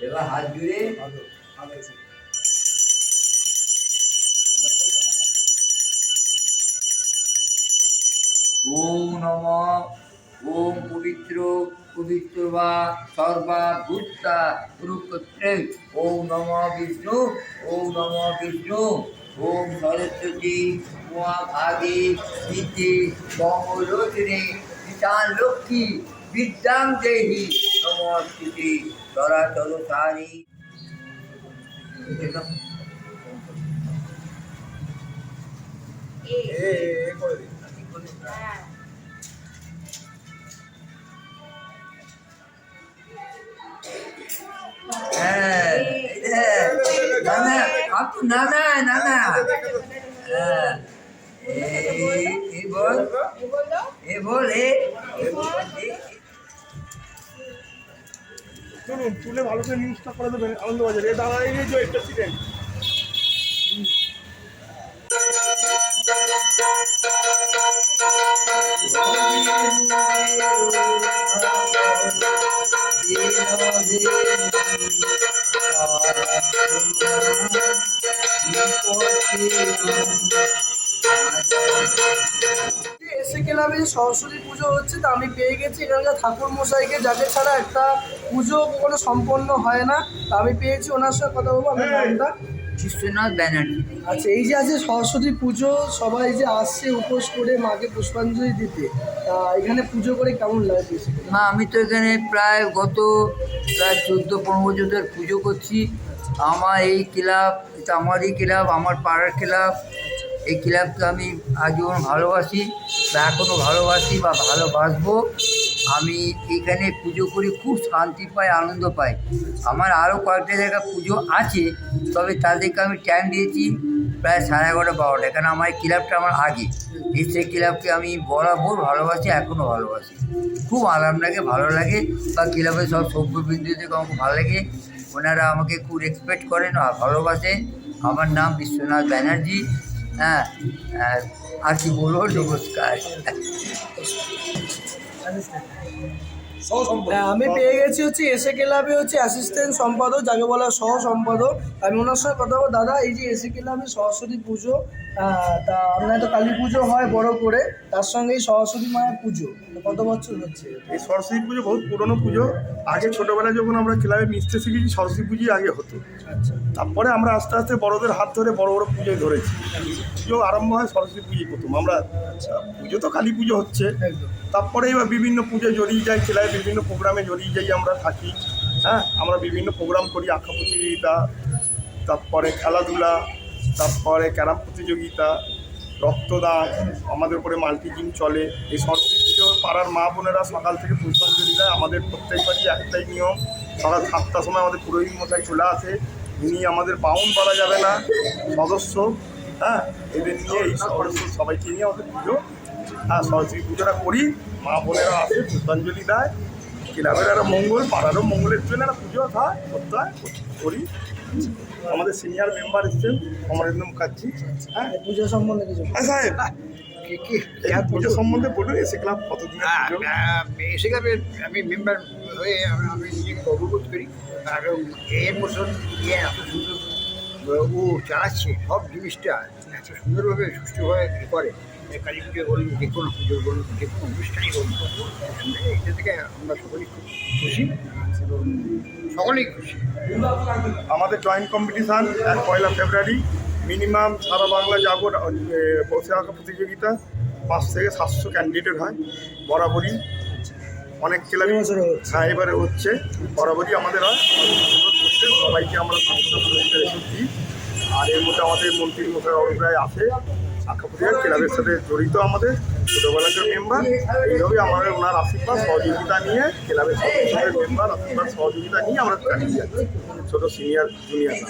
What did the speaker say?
এবার হাত জুড়ে ওম নমঃ ওম পবিত্র পবিত্র বা সর্বা ভূতা কুরুক্ষেত্রে ওম নমঃ বিষ্ণু ওম নমঃ বিষ্ণু ওম সরস্বতী মহাভাগে নীতি মঙ্গলোচনে বিশাল লক্ষ্মী বিদ্যাং দেহি নমস্তুতে চরাচর সারি। না না না না বল বল শুনুন তুলে ভালো করে নিউজটা করে দেবেন আনন্দবাজারে দাদা এই যে একটা সিটেন এসে ক্লাবে সরস্বতী পুজো হচ্ছে, তা আমি পেয়ে গেছি এখানকার ঠাকুর মশাইকে, যাকে ছাড়া একটা পুজো কখনো সম্পন্ন হয় না। তা আমি পেয়েছি, ওনার সাথে কথা বলবো। আমার নামটা বিশ্বনাথ ব্যানার্জি। আচ্ছা, এই যে আছে সরস্বতী পুজো, সবাই যে আসছে উপোস করে মাকে পুষ্পাঞ্জলি দিতে, তা এখানে পুজো করে কেমন লাগে? মা আমি তো এখানে প্রায় 14-15 বছর ধরে পুজো করছি। আমার এই ক্লাব, এটা আমারই ক্লাব, আমার পাড়ার ক্লাব। এই ক্লাবকে আমি আজীবন ভালোবাসি বা এখনও ভালোবাসি বা ভালোবাসবো। আমি এখানে পুজো করি, খুব শান্তি পাই, আনন্দ পাই। আমার আরও কয়েকটা জায়গায় পুজো আছে, তবে তাদেরকে আমি টাইম দিয়েছি প্রায় 11:30-12টা, কারণ আমার এই ক্লাবটা আমার আগে। সেই ক্লাবকে আমি বরাবর ভালোবাসি, এখনও ভালোবাসি। খুব আরাম লাগে, ভালো লাগে, বা ক্লাবের সব সভ্যবিন্দুদেরকে আমাকে ভালো লাগে। ওনারা আমাকে খুব রেসপেক্ট করেন আর ভালোবাসে। আমার নাম বিশ্বনাথ ব্যানার্জি। হ্যাঁ, আর কি বলবো, নমস্কার। আমি পেয়ে গেছি হচ্ছে এসে ক্লাবে হচ্ছে অ্যাসিস্ট্যান্ট সম্পাদক, যাকে বলা সহ সম্পাদক। আমি ওনার সঙ্গে কথা বলবো। দাদা, এই যে এসে ক্লাবে সরস্বতী পুজো, তা আপনার তো কালী পুজো হয় বড় করে, তার সঙ্গে এই সরস্বতী মায়ের পুজো কত বছর হচ্ছে? এই সরস্বতী পুজো বহুত পুরনো পুজো। আগে ছোটোবেলায় যখন আমরা ক্লাবে মিশতে শিখেছি, সরস্বতী পুজোই আগে হতো। আচ্ছা, তারপরে আমরা আস্তে আস্তে বড়দের হাত ধরে বড় বড় পুজোয় ধরেছি। পুজো আরম্ভ হয় সরস্বতী পুজোই প্রথম। আমরা পুজো তো কালী পুজো হচ্ছে, একদম। তারপরে এবার বিভিন্ন পুজোয় জড়িয়ে যাই, ক্লাবে বিভিন্ন প্রোগ্রামে জড়িয়ে যাই, আমরা থাকি। হ্যাঁ, আমরা বিভিন্ন প্রোগ্রাম করি, আঁকা প্রতিযোগিতা, তারপরে খেলাধুলা, তারপরে ক্যারাম প্রতিযোগিতা, রক্তদান, আমাদের উপরে মাল্টি জিম চলে। এই সরস্বতী পুজো পাড়ার মা বোনেরা সকাল থেকে পুষ্পাঞ্জলি দেয়। আমাদের প্রত্যেকবারই একটাই নিয়ম, সকাল 7টার সময় আমাদের পুরোহিত মশাই চলে আসে। ইনি আমাদের বাউন করা যাবে না সদস্য। হ্যাঁ, এদের নিয়ে এই সদস্য সবাইকে নিয়ে আমাদের পুজো, হ্যাঁ, সরস্বতী পুজোটা করি। মা বোনেরা আসে, পুষ্পাঞ্জলি দেয়। ক্লাবের একটা মঙ্গল, পাড়ারও মঙ্গলের জন্য একটা পুজো হয়, করতে হয়, করি। আমাদের সিনিয়র মেম্বার এসেছেন অমরেন্দ্র মুখার্জি। হ্যাঁ, পুজো সম্বন্ধে কিছু? হ্যাঁ সাহেব, পুজো সম্বন্ধে বলুন। এসে ক্লাব কতদিন? এসে ক্লাবের আমি মেম্বার হয়ে আমি নিজেকে গর্ববোধ করি। কারণ এর বছর এত সুন্দর ও চালাচ্ছে, সব জিনিসটা এত সুন্দরভাবে সুষ্ঠুভাবে করে। কালী পুজো বলুন, যে কোনো পুজো বলুন, যে কোনো অনুষ্ঠানই বলুন, এটা থেকে আমরা সকলেই খুব খুশি এবং সকলেই খুশি। আমাদের জয়েন্ট কম্পিটিশান 1 ফেব্রুয়ারি মিনিমাম সারা বাংলা যাবো বসে আঁকা প্রতিযোগিতা 500 থেকে 700 ক্যান্ডিডেট হয় বরাবরই। অনেক ক্লাবে হ্যাঁ এবারে হচ্ছে, বরাবরই আমাদের হয়। সবাইকে আমরা পুরস্কার দিই। আর এর মধ্যে আমাদের মন্ত্রী মশাই অরূপ রায় আসে, আঁকা প্রতিযোগিতা ক্লাবের সাথে জড়িত, আমাদের ছোটোবেলাকার মেম্বার। এইভাবে আমাদের ওনার আশীর্বাদ সহযোগিতা নিয়ে, ক্লাবের সদস্যদের মেম্বার আশীর্বাদ সহযোগিতা নিয়ে আমরা চালিয়ে যাচ্ছি, ছোটো সিনিয়র জুনিয়ররা।